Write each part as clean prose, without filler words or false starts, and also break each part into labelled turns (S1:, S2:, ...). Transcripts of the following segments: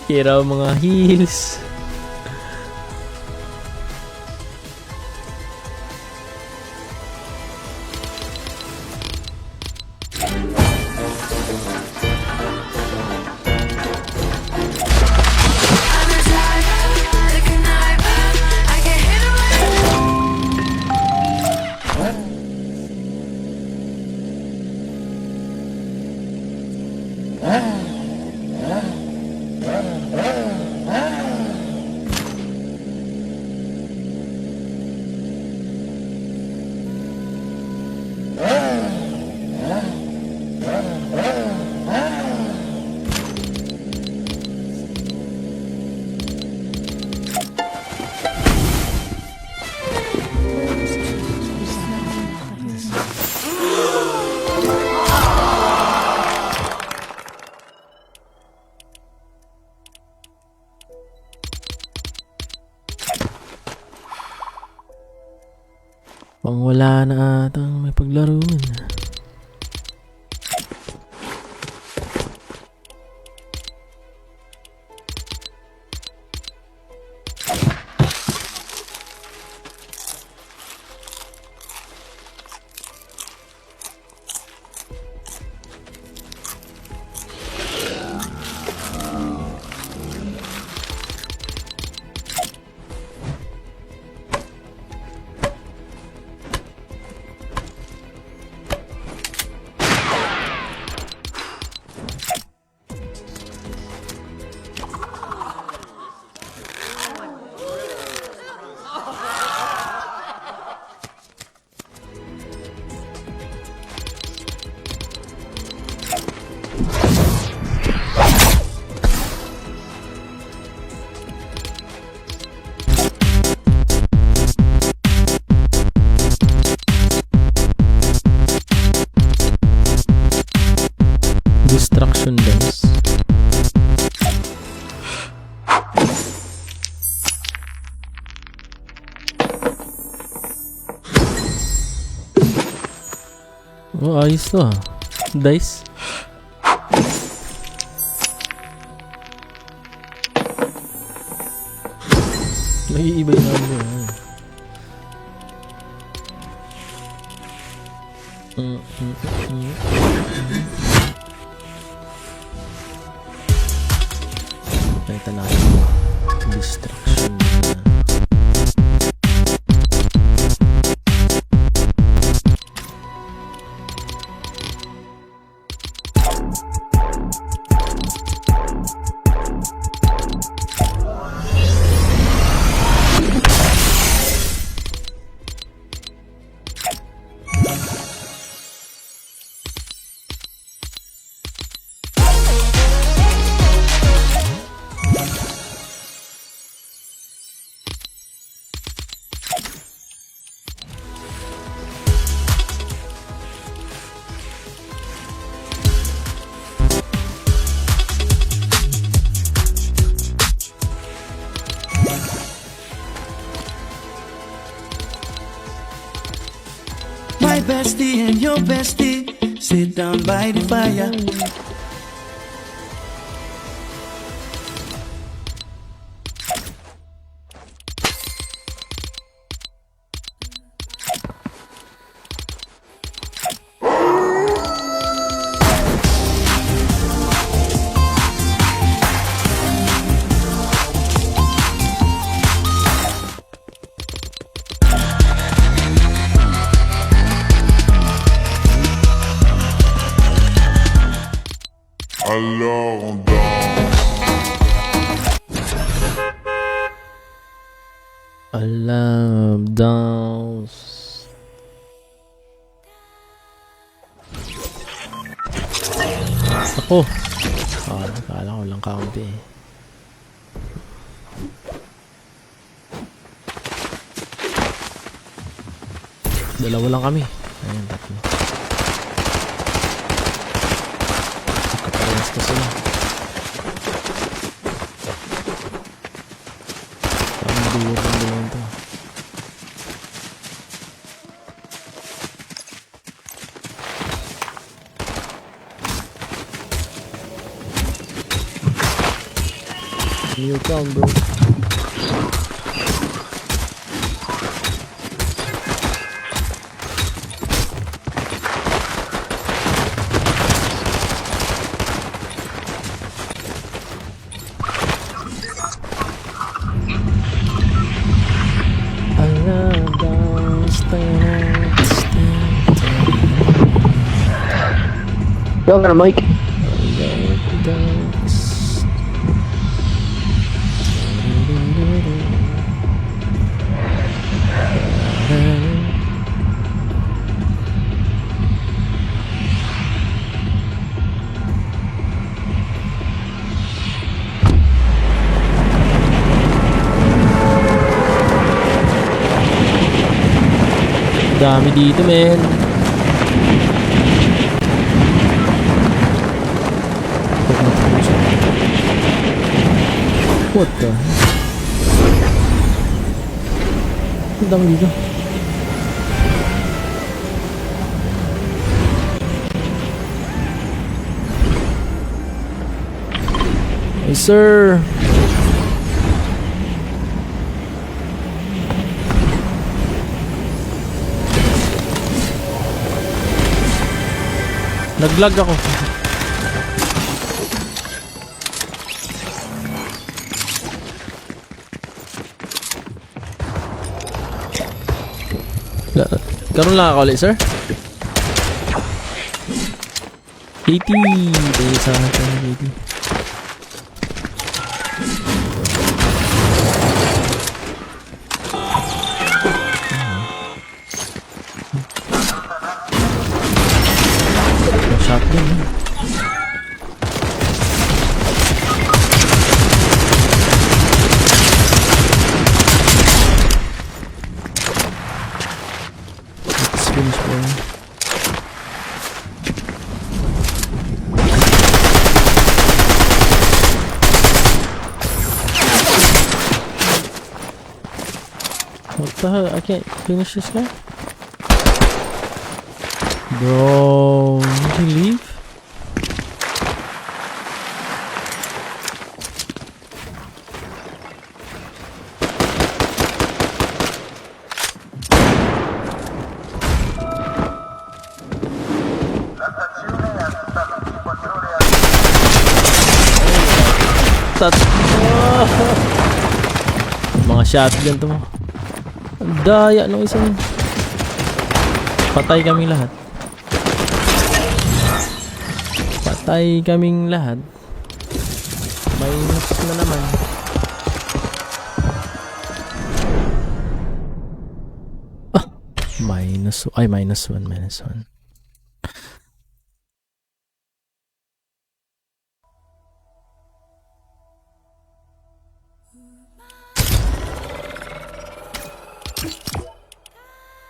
S1: Kira mga heels. Pang wala na atang may paglaruan. Distraction dance. Oh, ayos to ah. Dice. Naiiba yung ano yan. Nakita natin distraction na.
S2: My bestie and your bestie sit down by the fire.
S3: Alors on danse.
S1: Alam, dance. Ako. Akala ko lang kaunti eh. Dalawa lang kami. Ayan, tatlo. Kaparehas ko sila. Parang dulo ng dalawang to. New account, bro.
S4: Yo, got a mic.
S1: Dami dito, men. What the? Ang dami dito. Yes, sir. Nag-lag ako. Karoon lang ako ulit, sir. 80. Dahil sa akin, 80. Shotgun, eh. Let's finish, bro. What the hell? I can't finish this guy? Bro, did he leave? Mga shotgun to mo. Ang daya nung isa yun. Patay kaming lahat. Patay kaming lahat. Minus na naman. Ah! Minus 1. Minus 1.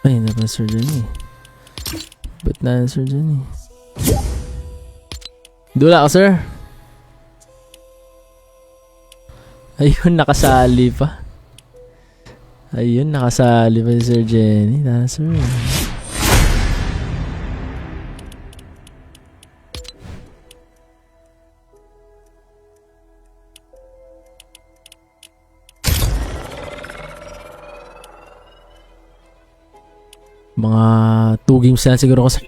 S1: Ay, na-answer dyan eh. Ba't na-answer dyan eh? Dula ako, sir. Ayun, nakasali pa. Ayun, nakasali pa si Sir Jenny. Na-answer. Mga 2 games na siguro ko sa...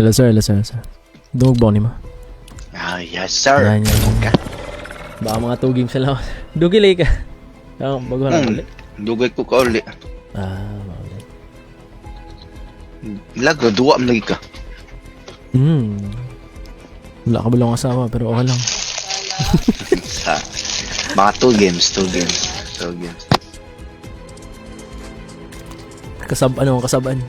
S1: Hello sir. Dumog ba ni mo?
S5: Ah, yes sir.
S1: Yan.
S5: Okay.
S1: Baka mga 2 games na lang. Dugilay ka. Bago na ulit.
S5: Dugay ko ka ulit.
S1: Maulit.
S5: Lago, duwa lagi ka.
S1: Wala ka ba lang asawa pero okay lang.
S5: Sa mga 2 games.
S1: Ano ang kasabaan?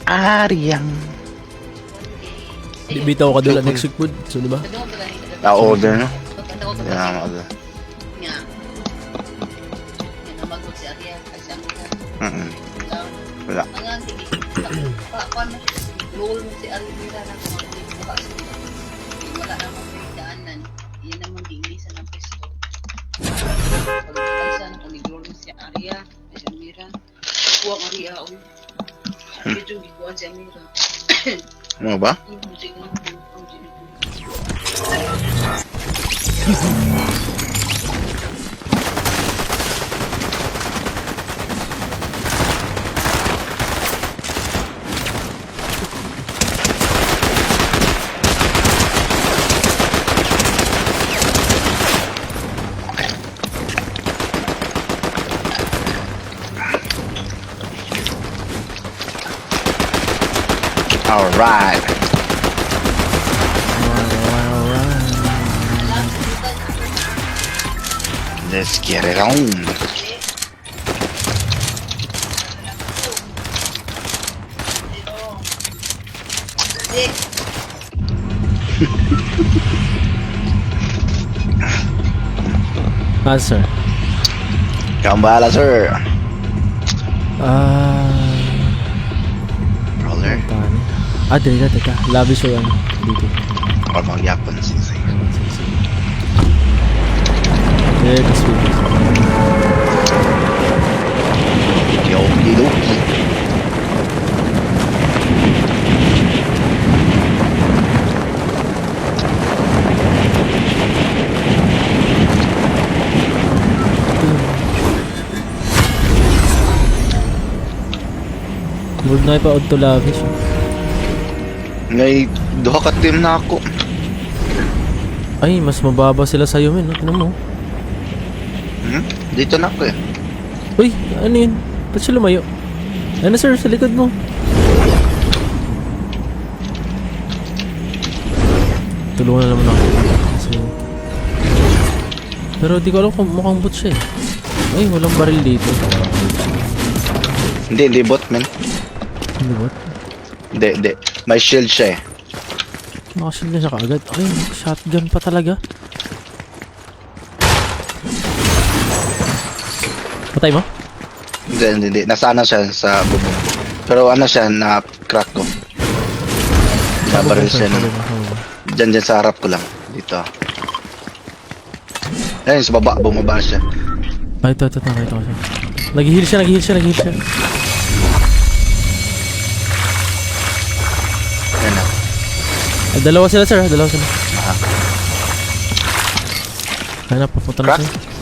S5: Ariang.
S1: Bitaw ka doon next week food. So diba?
S5: Na-order no? Yeah, mag- Wala.
S6: Roll mo si Alvira na kung bukas. Wala namang pinagdaanan. Yan naman di isa ng pesto. Pagkakasa na kung nag-roll mo si Aria. daon. Medyo gikuan si Amira.
S5: Ano ba?
S6: Ang music mo. Ang music mo.
S5: Alright. Let's get it on.
S1: Ah, sir.
S5: Ikaw ang bahala, sir. Roller.
S1: Paano? Teka. Lavish o yan. Dito.
S5: Or magyapon siya.
S1: Sweet.
S5: Yoki-doki.
S1: Huwag na ipaod to lavish.
S5: Ngay, duha ka team na ako.
S1: Ay, mas mababa sila sa'yo, men. Tignan mo.
S5: Dito na ako eh.
S1: Uy, ano yun? Ba't siya lumayo? Ano, sir? Sa likod mo. Tulungan na naman ako. Kasi... Pero di ko alam kung mukhang bot siya eh. Ay, walang baril dito.
S5: Hindi bot, man.
S1: Hindi bot?
S5: Hindi. May shield siya eh.
S1: Nakashield na siya kaagad. Ay, shotgun pa talaga. Patay mo?
S5: Hindi. Nasa ano siya sa bubong. Pero ano siya, na-crack ko. Nabaril siya nun. Diyan sa harap ko lang. Dito. Ayun, sa baba. Bumaba siya.
S1: Ay, ito. Nakita ko siya. Nag-heal siya.
S5: Ayun na.
S1: Ay, dalawa sila, sir. Dalawa sila.
S5: Ah.
S1: Ay na, papunta na
S5: Crack?
S1: siya.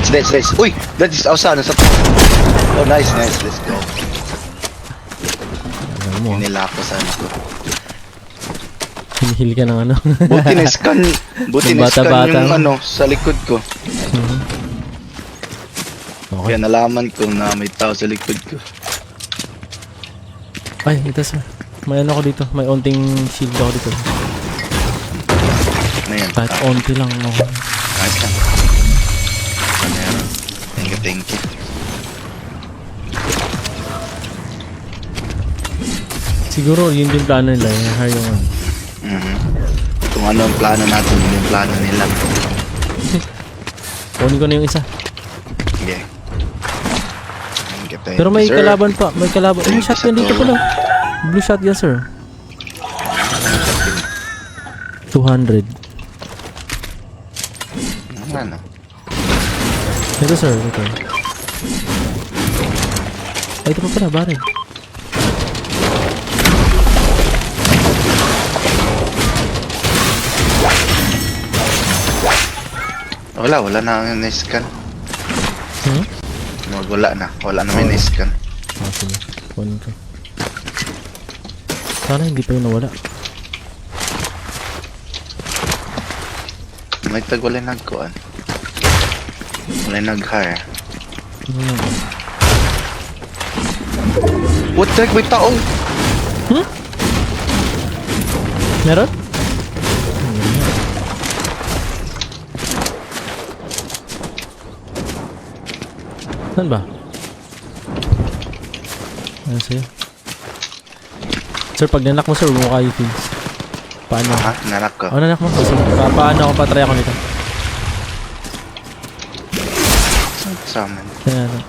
S5: Dates. Uy! That is outside. Oh, nice. Let's go.
S1: Alam mo,
S5: Nila ako sa ano ko.
S1: hinihil ka ng ano.
S5: Buti na-scan
S1: Bata-bata.
S5: yung ano, sa likod ko.
S1: Okay.
S5: Kaya nalaman ko na may tao sa likod ko.
S1: Ay, ito sir. May ano ako dito. May onting shield ako dito.
S5: Ano yan?
S1: Kahit onti lang ako.
S5: Nice lang. Meron. Thank you.
S1: Siguro yun din plano nila. I-hire yung ano.
S5: Kung ano ang plano natin, yun yung plano nila.
S1: Kunin ko na yung isa.
S5: Okay.
S1: Pero may kalaban pa. May kalaban. May shotgun dito pala. Blue shotgun sir. 200.
S5: Ano?
S1: Ito sir. Ito. Ay, ito pa pala. Baril.
S5: Wala na ang na-scan. Wala na may na-scan.
S1: Ah, sige. Kunin ko. Sana hindi pa yung nawala.
S5: May wala nagkuan. Wala nag-hire. What the heck? May tao!
S1: Meron? Saan ba? Ano sa'yo? Sir, pag nanak mo sir, huwag mo kayo things. Paano?
S5: Ha? Nanak ko.
S1: Oh, nanak mo. Sige, paano ako patry ako nito?
S5: Summon.
S1: Ayan.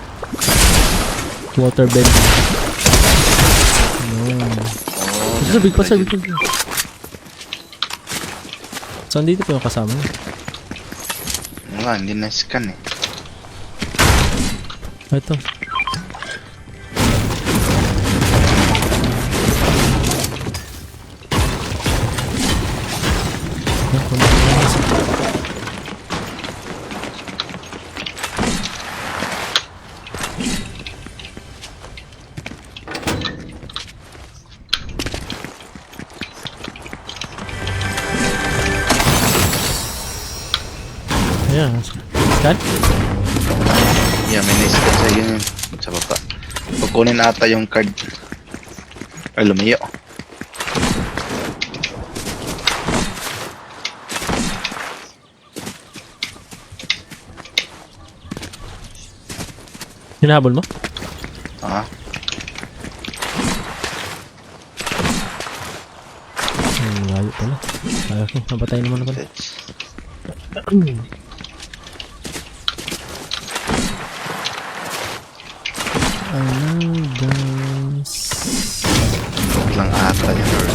S1: Water bed. Sir, big pa sir, big pa. Saan dito pa yung kasama niya?
S5: Nga, hindi na-scan eh.
S1: Ito. Yan, kung ano yung nasa. Ayan, scan?
S5: Yeah, may na-scan sa yun. Sa baba. Kukunin ata yung card. Ay, lumayo.
S1: Hinahabol mo?
S5: Ah,
S1: Layo pala. Ayaw ko, napatay naman ako.
S5: let's...
S1: Hello guys.
S5: lang ata yun. Or...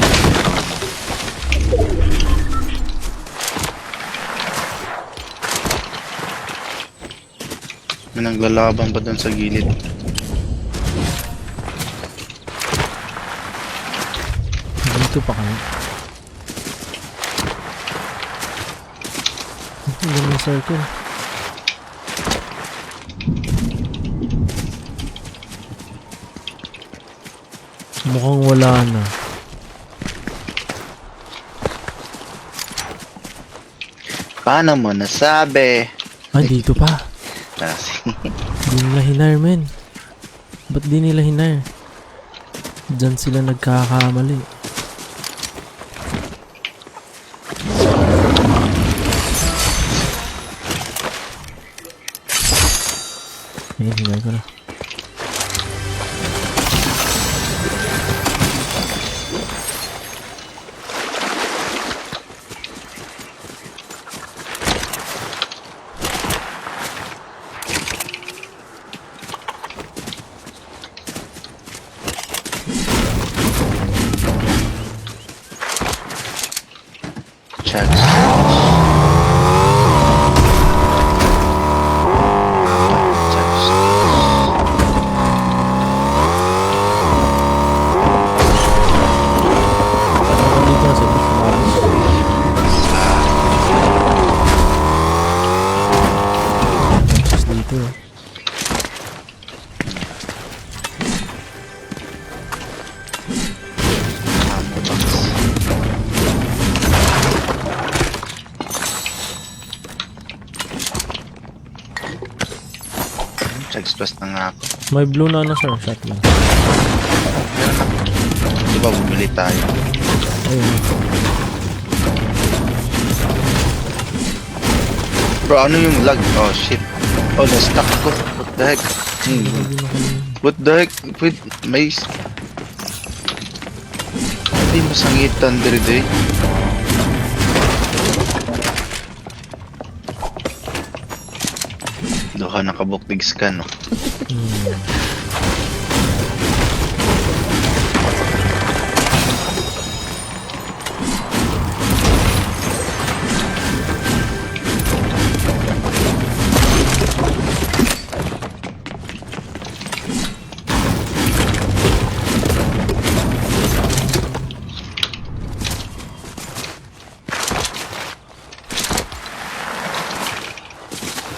S5: May naglalaban pa dun sa gilid.
S1: Dito pa kami. Ang ganda ng circle. Mukhang wala na.
S5: Paano mo nasabi?
S1: Ay, dito pa.
S5: Kasi...
S1: Di nila hinar, men. Ba't di nila hinar? Diyan sila nagkakamali. Ayun, hinar ko na.
S5: Chugs.
S1: Dito na sila. Just dito.
S5: Chugs plus na nga ako.
S1: May blue na ano, sir. Shotgun.
S5: Di ba bumili tayo?
S1: Ayun.
S5: Bro, ano yung lag? Oh shit. Oh, na-stuck ko. What the heck? What the heck? Wait, may... Hindi masangitan diri day. Duha nakabuktig scan, no?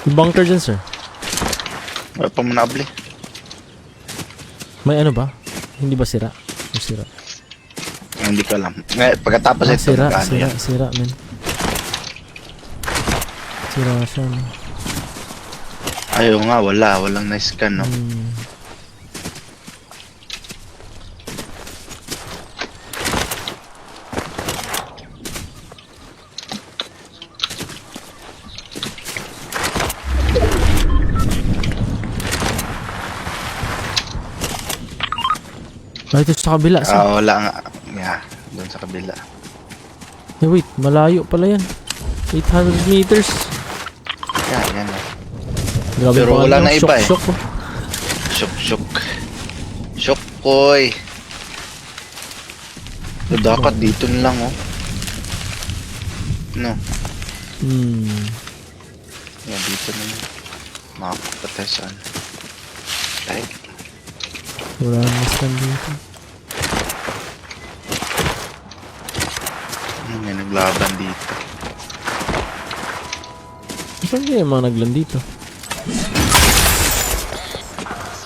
S1: Yung bunker dyan, sir.
S5: Wala pa mo naabli.
S1: May ano ba? Hindi ba sira? Yung sira.
S5: Hindi ko alam. Ngayon, pagkatapos ito,
S1: Sira,
S5: magkano
S1: sira,
S5: yan?
S1: sira, men. Sira siya, men.
S5: Ayaw nga, wala. Walang na-scan, no?
S1: Ay, ito sa kabila, sir.
S5: Wala nga. Yeah, doon sa kabila.
S1: Eh, wait, malayo pala yan. 800 meters.
S5: Yan.
S1: Grabe
S5: Pero
S1: pa
S5: wala
S1: ano,
S5: na iba, eh.
S1: shock, oh.
S5: Shook. Shook, koy. Dapat dito na lang, oh. No. Yan, dito na yun. Makapatay saan. Ay,
S1: Wala nang maskan dito.
S5: may naglaban dito.
S1: Saan kaya yung mga naglan dito?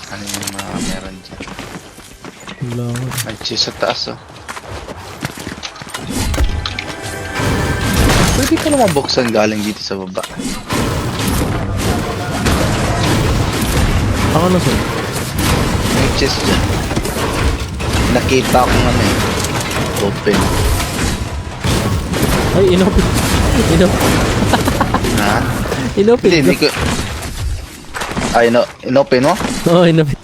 S5: Ano yung mga meron dyan?
S1: Wala ako.
S5: May cheese sa taas, oh. Pwede ka naman buksan galing dito sa baba.
S1: Ako na sir.
S5: May cheese dyan. Nakita ko nga eh. Open.
S1: Ay, inopin.
S5: Ha?
S1: Inopin
S5: Hindi
S1: ko.
S5: ko... Ay, no, inopen mo?
S1: Oo, inopin.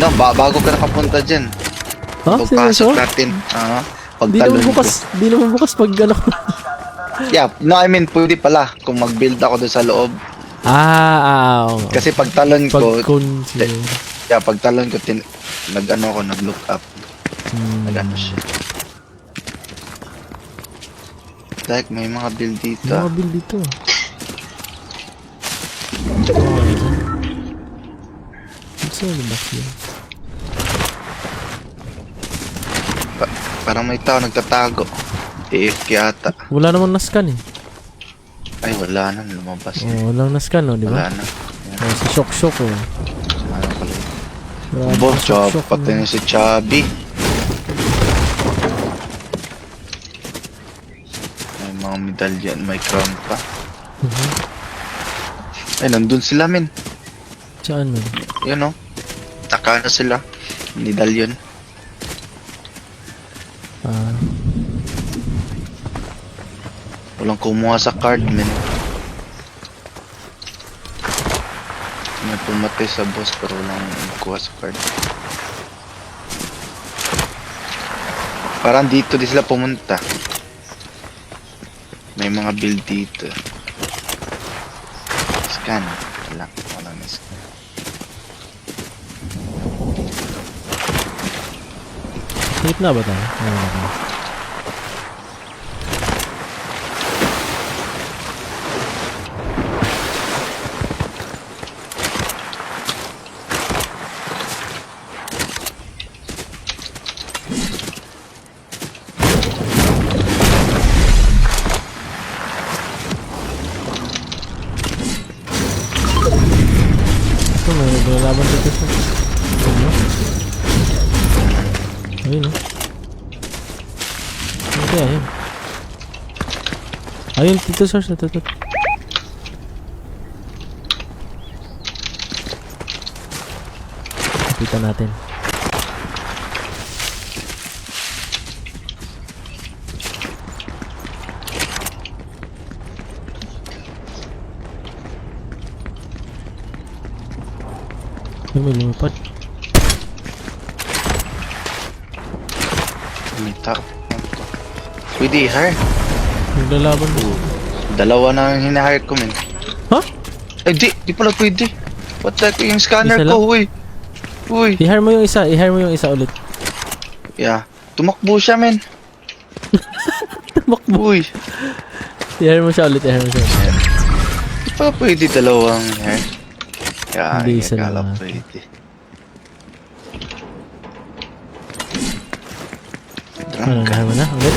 S5: No, bago ka nakapunta dyan.
S1: Ha?
S5: Pagpasok
S1: Seryoso?
S5: natin.
S1: Di naman
S5: Pagtalon ko.
S1: bukas. Di naman bukas pag ano.
S5: Yeah, no, I mean, pwede pala kung mag-build ako doon sa loob.
S1: Oo.
S5: Kasi pagtalon ko,
S1: Pag-con
S5: pagtalon ko, nag-ano ako, nag-look up. Nag-ano siya. Like, may mga build dito.
S1: Mga build dito. Saan ba siya?
S5: Parang may tao nagtatago. AFK ata.
S1: Wala namang nascan eh.
S5: Ay, wala na, lumabas.
S1: Oo, walang nascan no, di ba?
S5: Wala na.
S1: Oh, si Shock oh.
S5: Ano pala yun?
S1: Grabe,
S5: Boss,
S1: si
S5: job,
S1: Shock,
S5: pati na si Chubby. May mga medallion, may crown pa. Ay, nandun sila, men.
S1: Saan man?
S5: Yun, oh. Taka na sila. Medallion. Walang kumuha sa card, men. May pumatay sa boss pero walang kuha sa card. Parang dito di sila pumunta. May mga build dito. Scan. Walang scan.
S1: Safe na ba tayo? Ano na tayo? Ito, may naglalaban dito sa... Ayun, no? Ano kaya yun? Ayun, dito sir, sa tutot. Kapitan natin. Ay, may lumipad.
S5: May tao. Pwede i-hire.
S1: Naglalaban.
S5: Dalawa na ang hina-hire ko, men.
S1: Ha?
S5: Eh, di pala pwede. What the heck, yung scanner
S1: Isa
S5: ko,
S1: lang?
S5: huy. Huy.
S1: I-hire mo yung isa. I-hire mo yung isa ulit.
S5: Yeah. Tumakbo siya, men.
S1: Tumakbo.
S5: Huy.
S1: I-hire mo siya ulit. I-hire mo siya ulit.
S5: Di pala pwede dalawang hire. Yeah,
S1: Hindi, isa
S5: akala
S1: lang.
S5: pwede.
S1: Ano, i-hire mo na ulit?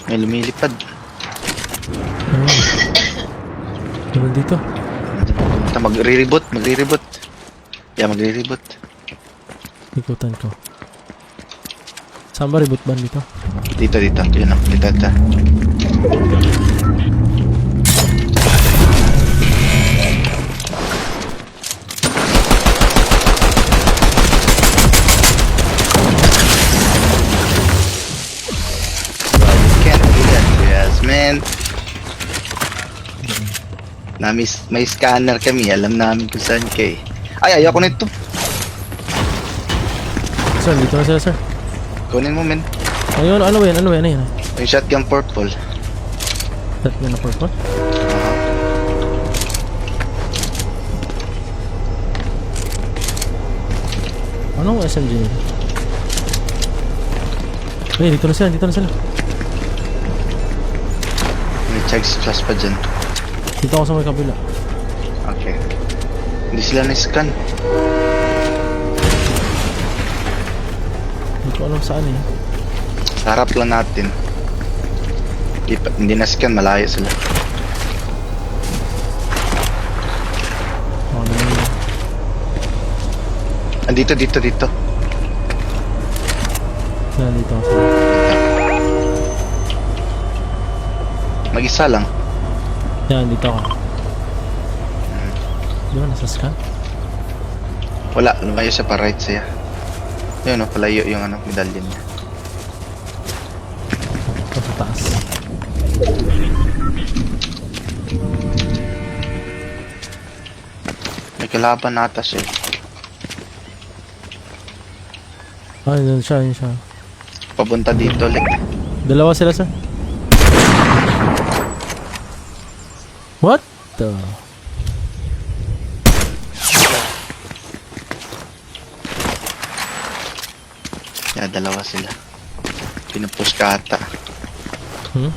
S5: May lumilipad.
S1: Ano dito?
S5: Magre-reboot. Yeah, magre-reboot.
S1: Ikutan ko. Saan ba reboot ban dito?
S5: Dito. Yun o, dito. Can't do that to us, man. May scanner kami, alam namin kung saan kayo. Ay, ayoko nito.
S1: Sir, dito na sila sir.
S5: Kunin mo, men.
S1: Ayun, ano ba yan? Ano yan?
S5: Yung shotgun purple.
S1: That na purple? Anong SMG nito? Ay, dito na sila, dito na sila.
S5: May checks class pa dyan.
S1: Dito ako sa may kabila.
S5: Okay. Hindi sila na-scan.
S1: Hindi ko alam saan eh.
S5: Sa harap lang natin. Hindi na-scan, malayo sila.
S1: Ano yun?
S5: Dito.
S1: Yan, dito ako sa...
S5: Mag-isa lang.
S1: Yan, dito ako. Di ba, nasa scan?
S5: Wala, lumayo siya pa right siya. Yun, palayo yung medallion niya.
S1: Ito sa taas.
S5: May kalaban nata siya.
S1: Ah, yun siya, yun siya.
S5: Papunta dito, like.
S1: Dalawa sila, sir. What the?
S5: Yeah, dalawa sila. Pinupush ka ata.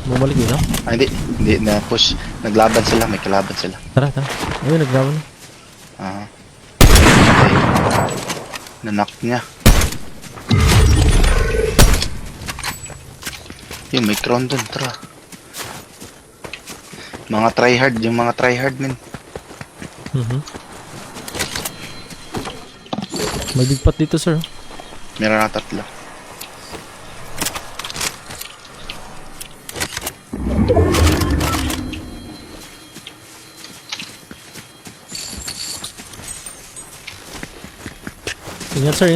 S1: Bumalik dito?
S5: Ah, hindi na-push. Naglaban sila, may kalaban sila.
S1: Tara. Ayun, naglaban na.
S5: Ah. Okay. Nanak niya. Yung may crown dun, tara. Mga tryhard, yung mga tryhard men.
S1: May bigpat dito, sir.
S5: Meron na 3.
S1: Ingat, sir.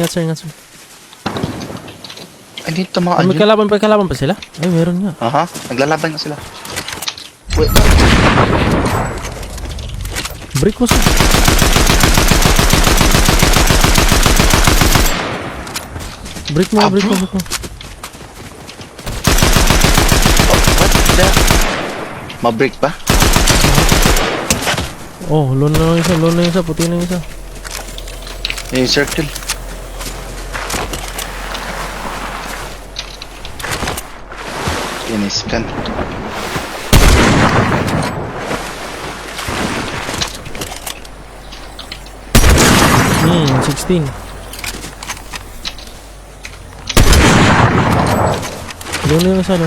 S5: Ay, dito tamaan
S1: May
S5: yun.
S1: kalaban pa sila? Ay, meron nga.
S5: Aha, naglalaban nga sila. Wait,
S1: Break mo, sir. Break mo.
S5: What the? Ma-break ba?
S1: Oh, low na yung isa, puti na yung isa.
S5: Yung circle. Scan.
S1: Hmm, 16. Low na yung isa.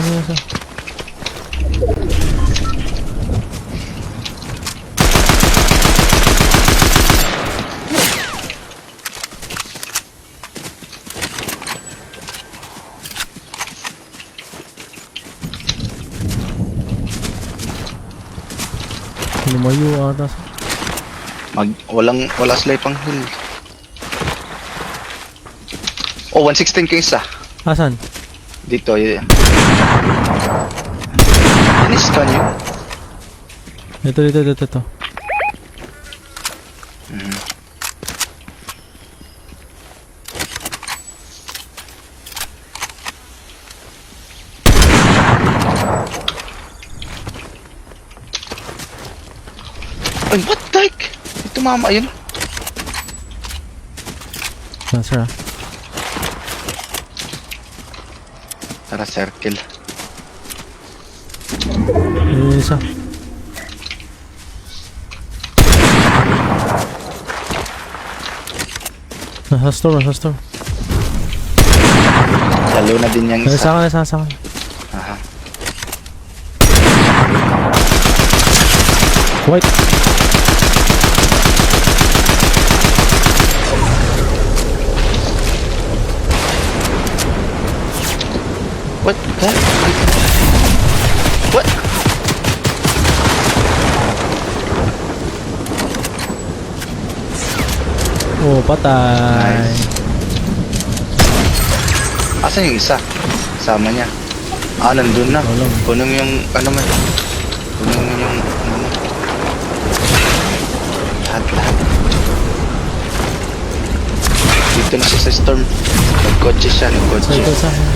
S1: Lumayo ata.
S5: Wala sila pang heal. Oh, 116 ka isa.
S1: Asan?
S5: Dito, yun. Inis-scan yun.
S1: Ito.
S5: Ay, what the heck? Ito mama yun.
S1: Sir.
S5: Tara, circle.
S1: Yung isa. Nasa store.
S5: Lalo na din yung isa.
S1: Nasa akin.
S5: Aha.
S1: White.
S5: What the heck? What?
S1: Oh, patay.
S5: Nice. Asan yung isa? Sama niya. Ah, nandun na.
S1: Walang.
S5: Punong yung, man. Punong yung, lahat. Dito na siya sa storm. Nagkotse siya.
S1: Ito sa akin.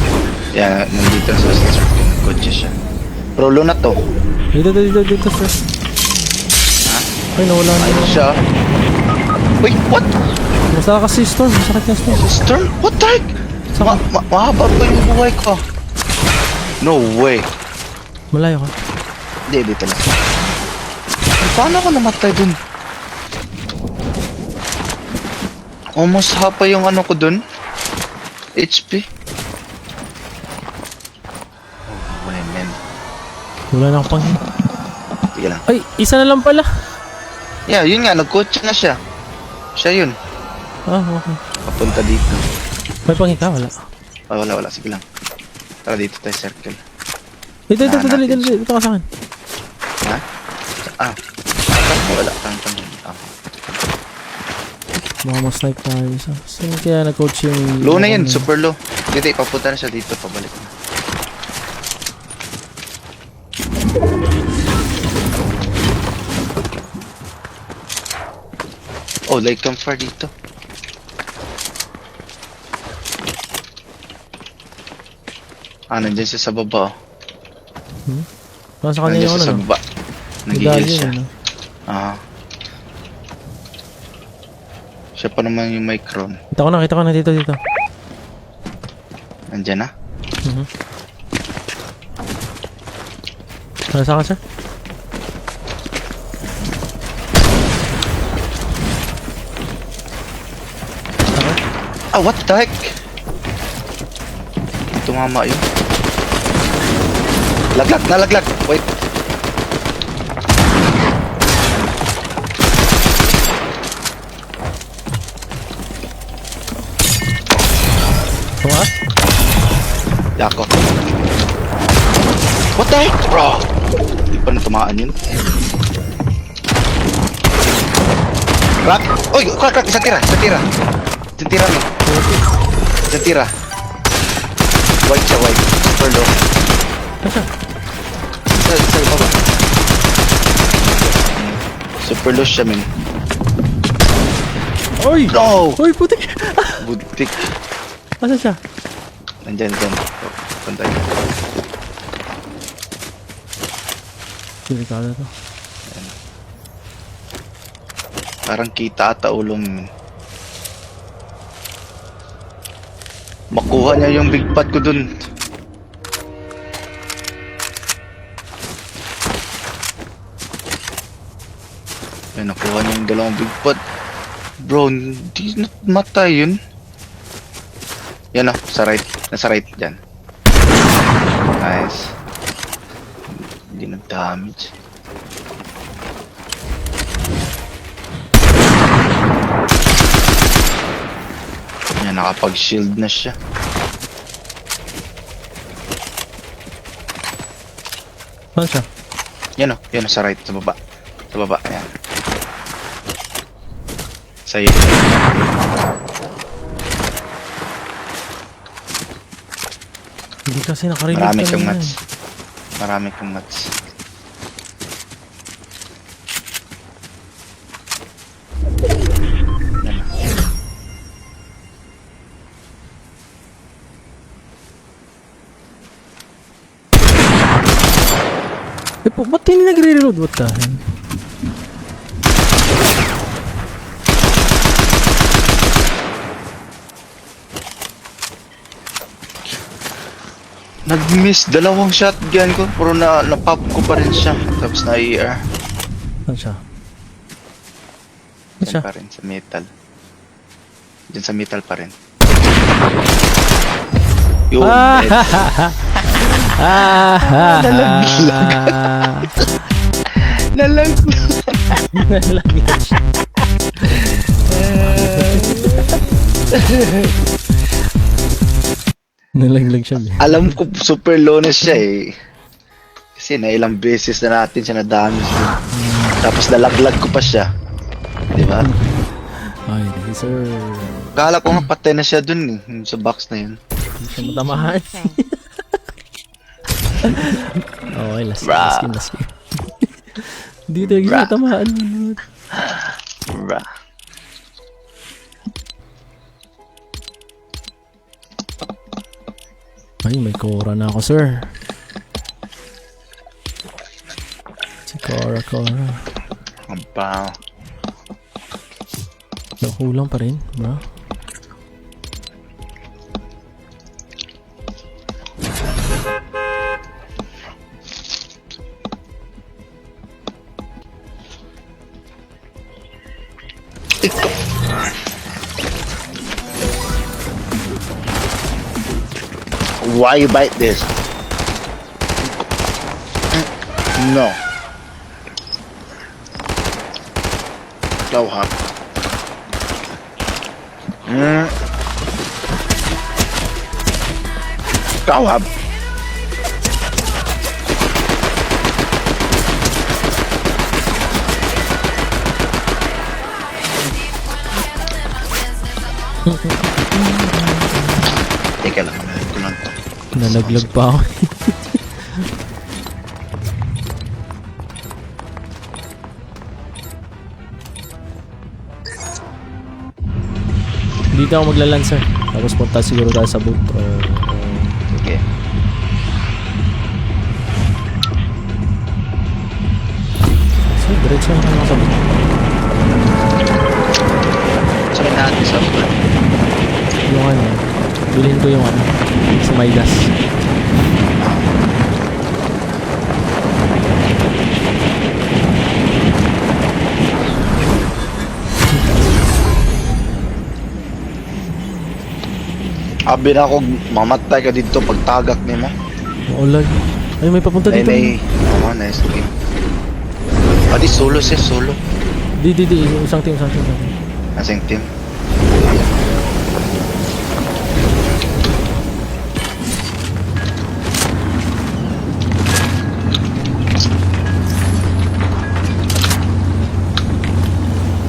S5: Yeah, nandito na siya sa storm. Nagkotse siya. Prolo na to.
S1: Dito, sir.
S5: Ha?
S1: Ay, nawala na.
S5: Ayun siya. Wait, what?
S1: Masaka kasi storm. Masakit na storm.
S5: Storm? What the heck? Mahaba pa yung buhay ko. No way.
S1: Malayo ka.
S5: Hindi, dito lang. Paano ako namatay dun? Almost half pa yung ano ko dun. HP. Oh, man.
S1: Wala na akong pang...
S5: Sige lang.
S1: Ay, isa na lang pala.
S5: Yeah, yun nga. Nag-coach na siya. Siya yun.
S1: Ah, okay.
S5: Papunta dito.
S1: May pangika, wala.
S5: Ah, wala. Sige lang. Tara dito tayo circle.
S1: Dito,
S5: Nahanapin
S1: dali.
S5: siya.
S1: Dito ka sa akin.
S5: Ha? Ah. Wala kang pang...
S1: Baka ma-snipe tayo isa. Sino kaya nag-coach yung...
S5: Low na yun. Super low. Dito, ipapunta na siya dito. Pabalik na. Oh, like campfire dito. Nandiyan siya sa baba.
S1: Nasa kanya
S5: Nandiyan
S1: yung
S5: siya sa
S1: ano, no?
S5: baba. Nag-heal
S1: Medallion,
S5: siya.
S1: ano?
S5: Siya pa naman yung micron.
S1: Kita ko na dito.
S5: Nandiyan na.
S1: Nasa ka, sir?
S5: What the heck? Tumama yun. Nalaglag. Wait.
S1: Tumakas?
S5: Yako. What the heck, bro? Hindi pa na tumaan yun. Crack! Uy! Crack! Isang tira! Men. Isang tira. White siya, white. Super low.
S1: Asa?
S5: Sa baba. Super low siya, men.
S1: Oy!
S5: No!
S1: Oy, putik!
S5: Butik.
S1: Asa siya?
S5: Nandyan. Pantay.
S1: Delikado to.
S5: Parang kita ata ulo mo. Makuha niya yung big pot ko dun. Yan, nakuha niya yung dalawang big pot. Bro, hindi matay yun. Yan o, sa right. Nasa right dyan. Nice. Hindi nag-damage. Yan, nakapag-shield na siya.
S1: Saan siya?
S5: Yan o, sa right, sa baba. Sa baba, yan. Sa'yo.
S1: Hindi kasi nakarinig
S5: Marami
S1: kanina
S5: kang
S1: eh.
S5: mats. Marami kang mats. Yan o.
S1: Eh, ba't hindi nagre-reload? What the hell?
S5: Nag-miss dalawang shotgun ko pero na-pop ko pa rin siya. Tapos na-ER.
S1: Saan siya? Saan
S5: Diyan
S1: siya?
S5: pa rin sa metal. Diyan sa metal pa rin. Yun, dead.
S1: Nalaglag siya. Nalaglag siya.
S5: Alam ko super low na siya eh. Kasi na ilang beses na natin siya na-damage din. Tapos nalaglag ko pa siya. Di ba?
S1: Ay, sir.
S5: Kala ko nga patay na siya dun eh. Yung sa box na yun.
S1: Hindi siya matamahan. Okay, last
S5: Bruh.
S1: game. Hindi talaga siya matamahan.
S5: Bruh.
S1: Ay, may Cora na ako, sir. Si Cora.
S5: Ang bango.
S1: Nakulang pa rin, bro.
S5: Why you bite this? No. Go hop. Go hop. Teka lang, ko lang to.
S1: Nalaglag pa ako. Dito ako magla-lancer. Tapos punta siguro tayo sa boat.
S5: Okay.
S1: So, diretso na lang sa boat.
S5: Sabi natin sa
S1: Yung ano, bilhin ko yung ano, sa Midas.
S5: Abi na ako, mamatay ka dito pag tagak ni mo.
S1: Maulag. Ay, may papunta dito.
S5: Oh, nice game. Pati solo siya, solo.
S1: Di. Isang team.
S5: Asing team.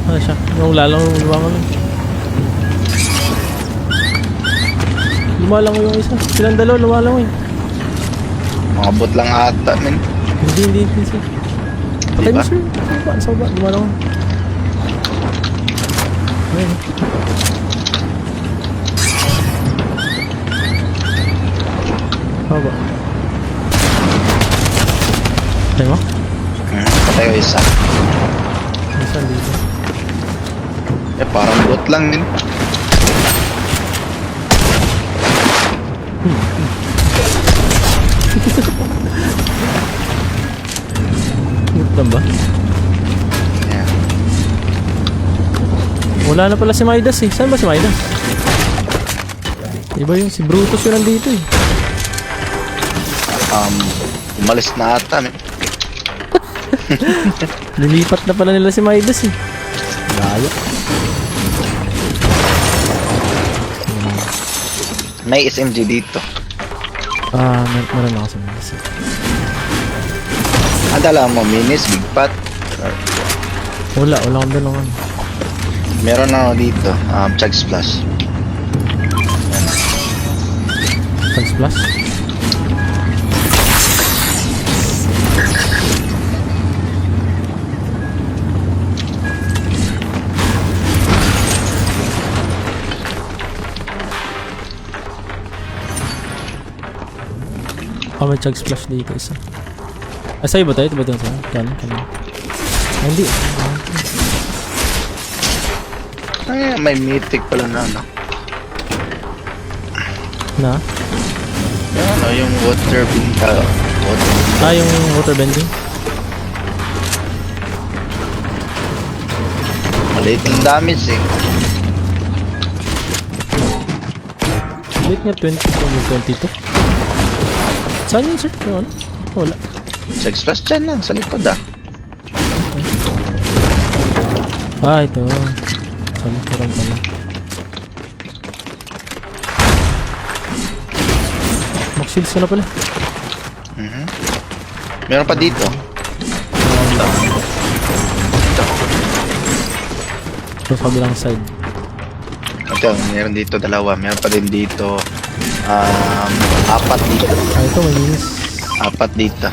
S1: Ano siya? Yung lalang lumangon lang. Lumalango yung isa. Silang dalawa lumalango eh.
S5: Mga bot lang ata, men.
S1: Hindi. Sir. Patay mo
S5: Diba?
S1: sir. Sa baba. Lumalango. Ayun. Haba. Patay mo?
S5: Patay ko isa.
S1: Isa dito.
S5: Eh, parang bot lang din.
S1: Hit lang ba?
S5: Yeah.
S1: Wala na pala si Midas eh. Saan ba si Midas? Iba yung si Brutus yun nandito eh.
S5: Umalis na ata, men.
S1: Nilipat na pala nila si Midas eh. Layo.
S5: May SMG dito.
S1: Meron ako sa Midas eh.
S5: Adala mo, minis, big pot.
S1: Wala akong dalawang ano.
S5: Meron na ako dito, chug splash.
S1: Tag splash. May chug splash dito isa. Sa'yo ba tayo? Ito ba ito sa'yo? Kanan. Hindi.
S5: Ay, may mythic pala na, ano.
S1: Na?
S5: Ano, yung water water.
S1: Yung water bending.
S5: Maliit yung damage eh.
S1: Late nga 22. Saan yun sir? Yung ano? Wala.
S5: Chug splash dyan lang, sa likod ah.
S1: Ito. Sa likuran pala. Max shields ka na pala.
S5: Meron pa dito.
S1: Sa kabilang side.
S5: Ito, meron dito dalawa. Meron pa din dito. Apat dito.
S1: Ito may minis.
S5: Apat dito.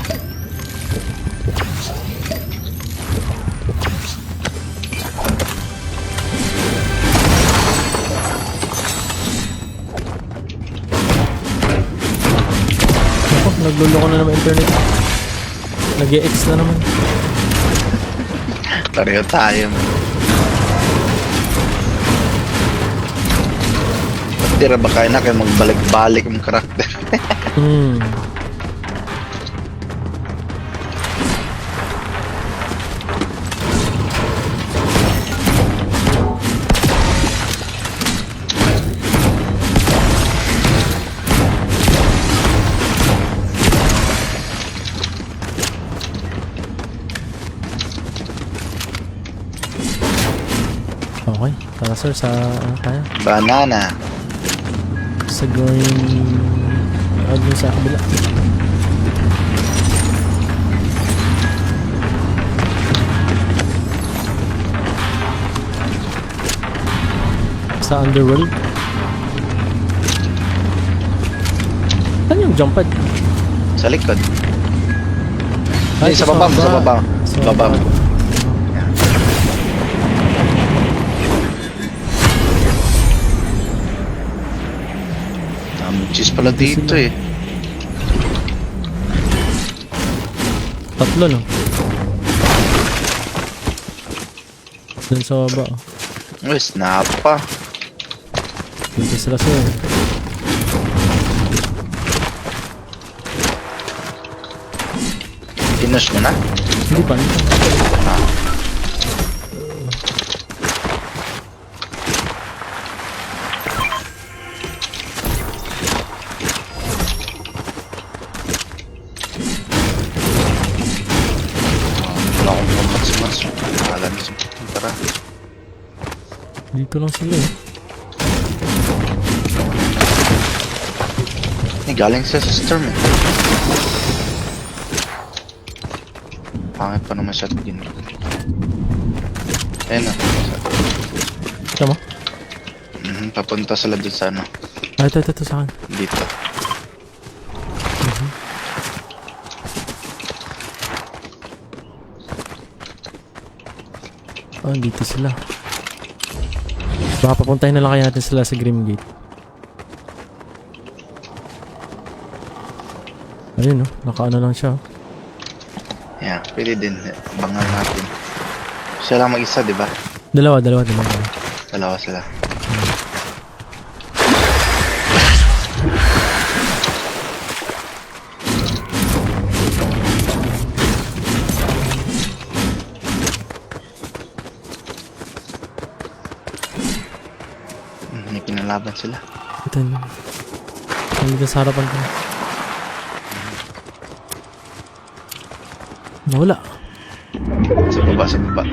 S1: Nagluloko na naman internet. Nag-e-X na naman.
S5: Pareho tayo. Tira ba kayo na kayo magbalik-balik yung karakter?
S1: Tara sir, sa ano tayo?
S5: Banana.
S1: Sa green... dun sa kabila. Sa underworld. Saan yung jump pad?
S5: Sa likod.
S1: Ay,
S5: Sa baba. Sa baba. Sa baba. Daming cheese pala dito eh.
S1: Tatlo no? Dun sa baba.
S5: Uy, snap pa.
S1: Dito sila sir.
S5: Finish mo na?
S1: Hindi pa.
S5: Wala akong pumas-mas. Wala na siya. Tara.
S1: Dito lang sila eh.
S5: Galing sa storm eh. Pangit pa naman shotgun. Ayun na.
S1: Tama?
S5: Papunta sila dun sa ano.
S1: Ah, ito sa akin.
S5: Dito.
S1: Ah, dito sila. Baka papuntahin na lang kaya natin sila sa Grim Gate. Ayun no, nakaano lang siya.
S5: Yeah, pwede din. Bangal natin. Siya lang mag-isa, di ba?
S1: Dalawa.
S5: Dalawa sila. May kinalaban sila.
S1: Ito yun. Nandito sa harapan ko. Nawala.
S5: Sa baba, sa baba.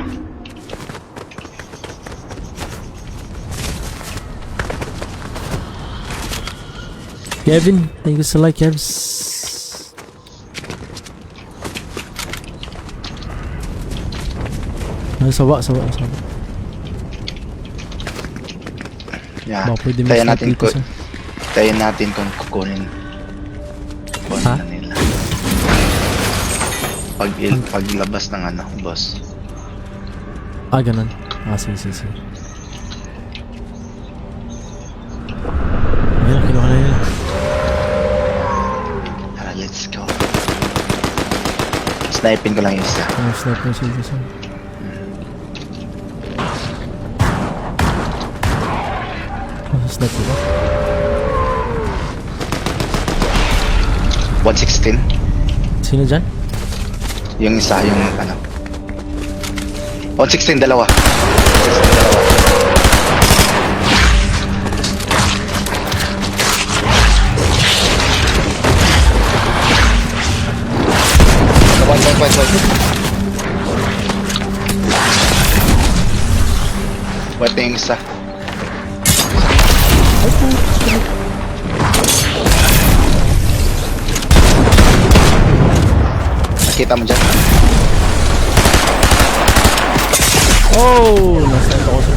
S1: Kevin, thank you so like Kevs. Ay, sawa.
S5: Yeah.
S1: Baka pwede
S5: Tayo
S1: mas
S5: natin
S1: dito sa...
S5: tayo natin kung kukunin. Kukunin
S1: Ha?
S5: na nila. Paglabas ng ano, boss.
S1: Ah, ganun. Ah, sige. Ayun, kinuha na nila.
S5: Tara, let's go. Sniping ko lang yung isa.
S1: Ano, snipe na siya dito. Snipe ko ba?
S5: 116.
S1: Sino dyan?
S5: Yung isa, yung ano. 116, dalawa. 116, dalawa. Wait yung isa. Nakita mo dyan?
S1: Oh! Nasa ito ko sir.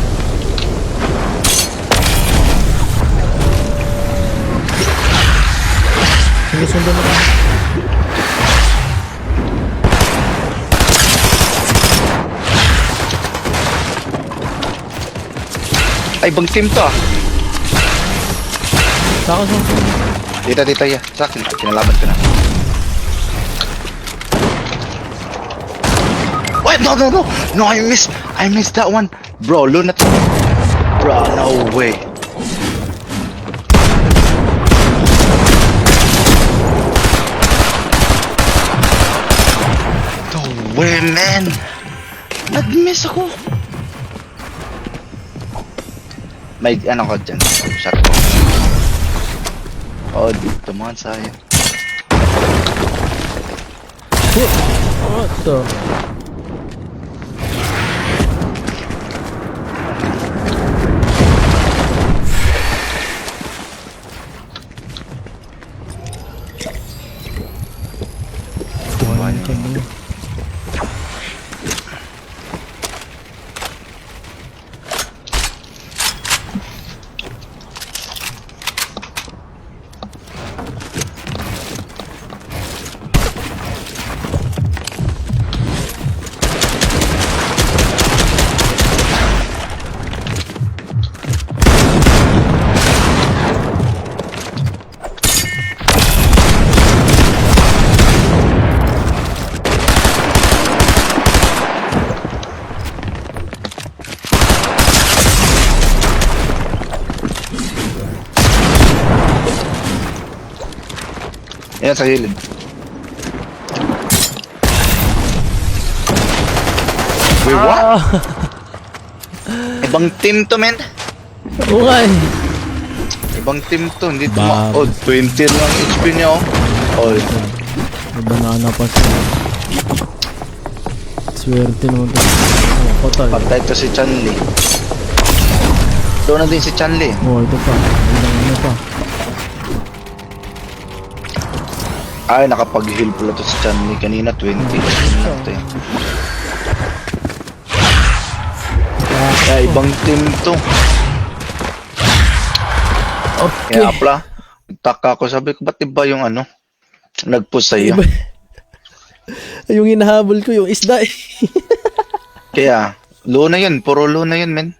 S1: Sinusundan na kami.
S5: Ay, ibang team to ah.
S1: Saka sa...
S5: Dito ya. Sa akin, kinalaban ko na. Wait, no. No, I missed that one. Bro, lunat. Bro, no way. No way, man. Nag-miss ako. May ano ko dyan. Shot ko. Oh, dito man sayang.
S1: What the...
S5: Yan sa gilid. Wait, what? Ibang team to, men.
S1: Oo nga eh.
S5: Ibang team to. Hindi to
S1: Bab.
S5: oh, 20 lang HP niya, oh. Oh,
S1: May banana pa siya. Swerte naman to. Oh, patay.
S5: patay to si Chanli. Doon na din si Chanli.
S1: Oh, ito pa. Ano pa.
S5: Ay, nakapag-heal pala to si Chanli. Kanina 20. Natin. Kaya ibang team to.
S1: Okay.
S5: Kaya pala, nagtaka ko. Sabi ko, ba't iba yung ano? Nag-push sa'yo.
S1: Iba. Yung hinahabol ko, yung isda eh.
S5: Kaya, low na yun. Puro low na yun, men.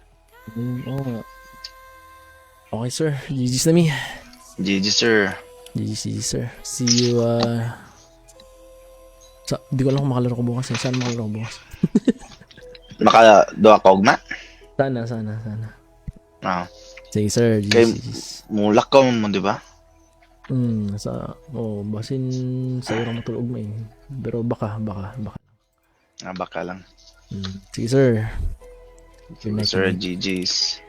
S1: Oo nga. Okay sir, GG's na me.
S5: GG, sir.
S1: GG's sir. See you hindi ko alam kung makalaro ko bukas eh. Saan makalaro ko bukas?
S5: Maka-doa ka, Ugma?
S1: Sana.
S5: Ah.
S1: Sige sir,
S5: Kay,
S1: GG's.
S5: mulak ka mo, di ba?
S1: Basin sa urang matulog mo eh. Pero baka.
S5: Ah, baka lang.
S1: Sige sir. Good night,
S5: Sir,
S1: good night.
S5: GG's.